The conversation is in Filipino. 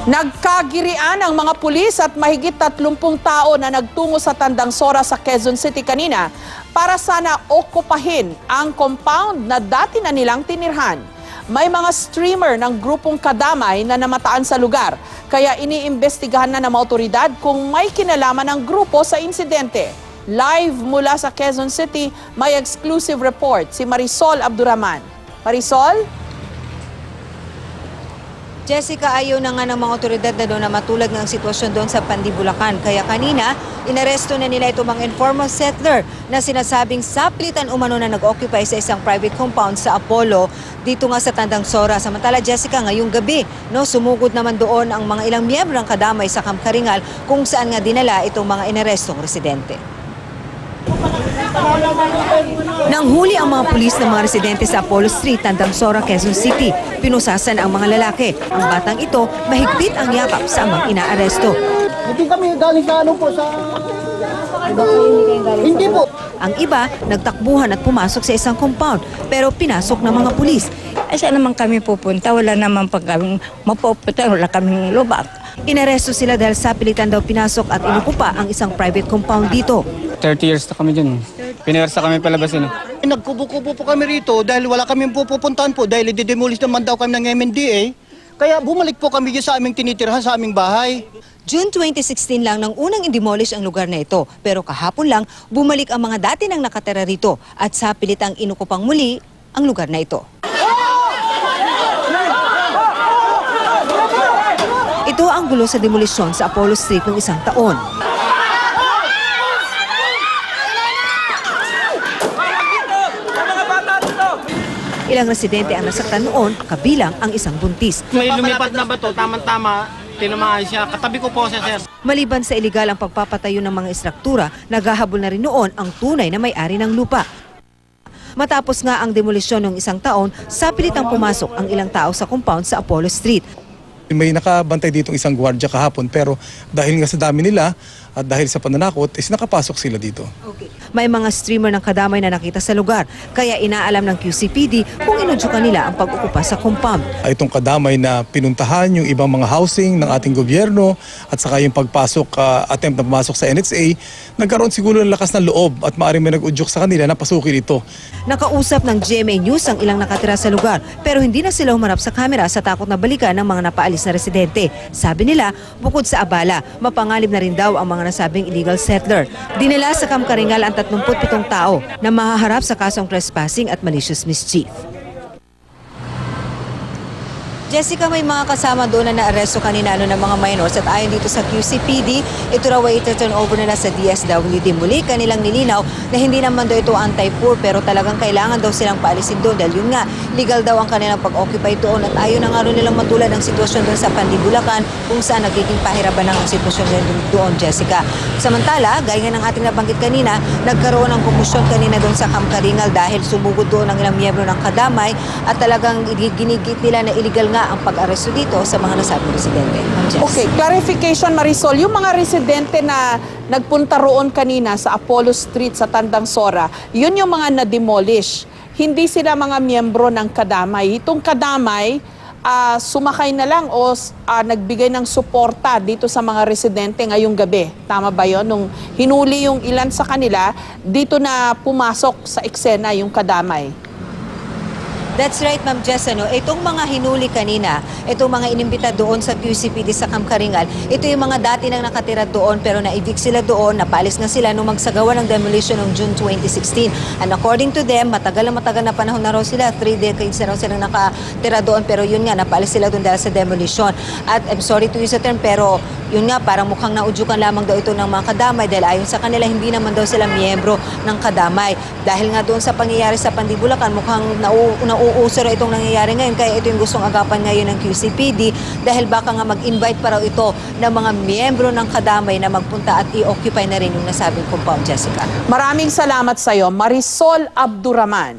Nagkagirian ang mga pulis at mahigit 30 tao na nagtungo sa Tandang Sora sa Quezon City kanina para sana okupahin ang compound na dati na nilang tinirhan. May mga streamer ng grupong Kadamay na namataan sa lugar, kaya iniimbestigahan na ng mga otoridad kung may kinalaman ng grupo sa insidente. Live mula sa Quezon City, may exclusive report si Marisol Abduraman. Marisol? Jessica, ayaw na nga ng mga otoridad na doon na matulad ng sitwasyon doon sa Pandibulacan. Kaya kanina, inaresto na nila itong mga informal settler na sinasabing saplitan umano na nag-occupy sa isang private compound sa Apollo dito nga sa Tandang Sora. Samantala, Jessica, ngayong gabi, sumugod naman doon ang mga ilang miyembro ng Kadamay sa Camp Karingal kung saan nga dinala itong mga inarestong residente. Nang huli ang mga pulis ng mga residente sa Apollo Street, Tandang Sora, Quezon City, pinusasan ang mga lalaki. Ang batang ito, mahigpit ang yakap sa amang inaaresto. Hindi kami galing sa ano po sa... Hindi po. Ang iba, nagtakbuhan at pumasok sa isang compound, pero pinasok ng mga pulis. Ay, saan naman kami pupunta? Wala naman pag kami mapupunta, wala kaming lubak. Inaresto sila dahil sa pilitan daw pinasok at inupo pa ang isang private compound dito. 30 years na kami dyan. Pinersa kami palabasin. Nagkubo-kubo po kami rito dahil wala kami pupuntahan po dahil i-demolish naman daw kami ng MNDA. Kaya bumalik po kami dyan sa aming tinitirhan, sa aming bahay. June 2016 lang nang unang indemolish ang lugar na ito. Pero kahapon lang, bumalik ang mga dati nang nakatira rito at sa pilitang inukupang muli ang lugar na ito. Ito ang gulo sa demolisyon sa Apollo Street noong isang taon. Ilang residente ang nasaktan noon, kabilang ang isang buntis. May lumipat na bato, tamang-tama, tinamaan siya. Katabi ko po siya, sir. Maliban sa iligal ang pagpapatayo ng mga estruktura, naghahabol na rin noon ang tunay na may-ari ng lupa. Matapos nga ang demolisyon ng isang taon, sa pilitang pumasok ang ilang tao sa compound sa Apollo Street. May nakabantay ditong isang gwardiya kahapon pero dahil nga sa dami nila at dahil sa pananakot, nakapasok sila dito. Okay. May mga streamer ng Kadamay na nakita sa lugar, kaya inaalam ng QCPD kung inudyukan nila ang pag-ukupa sa compound. Itong Kadamay na pinuntahan yung ibang mga housing ng ating gobyerno at saka yung pagpasok, attempt na pumasok sa NHA, nagkaroon siguro ng lakas ng loob at maaaring may nag-udyok sa kanila na pasukin ito. Nakausap ng GMA News ang ilang nakatira sa lugar pero hindi na sila humarap sa kamera sa takot na balikan ng mga napaalis na residente. Sabi nila, bukod sa abala, mapanganib na rin daw ang mga nasabing illegal settler. Dinala sa Camp Karingal ang 37 tao na mahaharap sa kasong trespassing at malicious mischief. Jessica, may mga kasama doon na naaresto kanina ng mga minors at ayon dito sa QCPD, ito raw ay ito-turn over nila sa DSWD. Muli kanilang nilinaw na hindi naman daw ito anti-poor pero talagang kailangan daw silang paalisin doon dahil yun nga, legal daw ang kanilang pag-occupy doon at ayaw na nga rin nilang matulad ang sitwasyon doon sa Pandibulacan kung saan nagiging pahirapan ang sitwasyon doon, Jessica. Samantala, gaya nga ng ating nabanggit kanina, nagkaroon ng kumusyon kanina doon sa Camp Karingal dahil sumugod doon ang ilang miyembro ng Kadamay at talagang ginigit nila na illegal nga ang pag-aresto dito sa mga nasabing residente. Okay, clarification Marisol, yung mga residente na nagpunta roon kanina sa Apollo Street sa Tandang Sora, yun yung mga na-demolish. Hindi sila mga miyembro ng Kadamay. Itong Kadamay, sumakay na lang o nagbigay ng suporta dito sa mga residente ngayong gabi. Tama ba yun? Nung hinuli yung ilan sa kanila, dito na pumasok sa eksena yung Kadamay. That's right, Ma'am Jess. Itong mga hinuli kanina, itong mga inimbita doon sa QCPD sa Camp Karingal, ito yung mga dati nang nakatira doon pero na-evict sila doon, napaalis na sila nung magsagawa ng demolition noong June 2016. And according to them, matagal na panahon na raw sila, 3 decades na raw silang nakatira doon pero yun nga, napaalis sila doon dahil sa demolition. At I'm sorry to use the term pero yun nga, parang mukhang naudyukan lamang daw ito ng mga Kadamay dahil ayon sa kanila, hindi naman daw sila miyembro ng Kadamay. Dahil nga doon sa pangyayari sa Pandibulacan, mukhang nauuso raw itong nangyayari ngayon. Kaya ito yung gustong agapan ngayon ng QCPD dahil baka nga mag-invite pa raw ito ng mga miyembro ng Kadamay na magpunta at i-occupy na rin yung nasabing compound, Jessica. Maraming salamat sa iyo, Marisol Abduraman.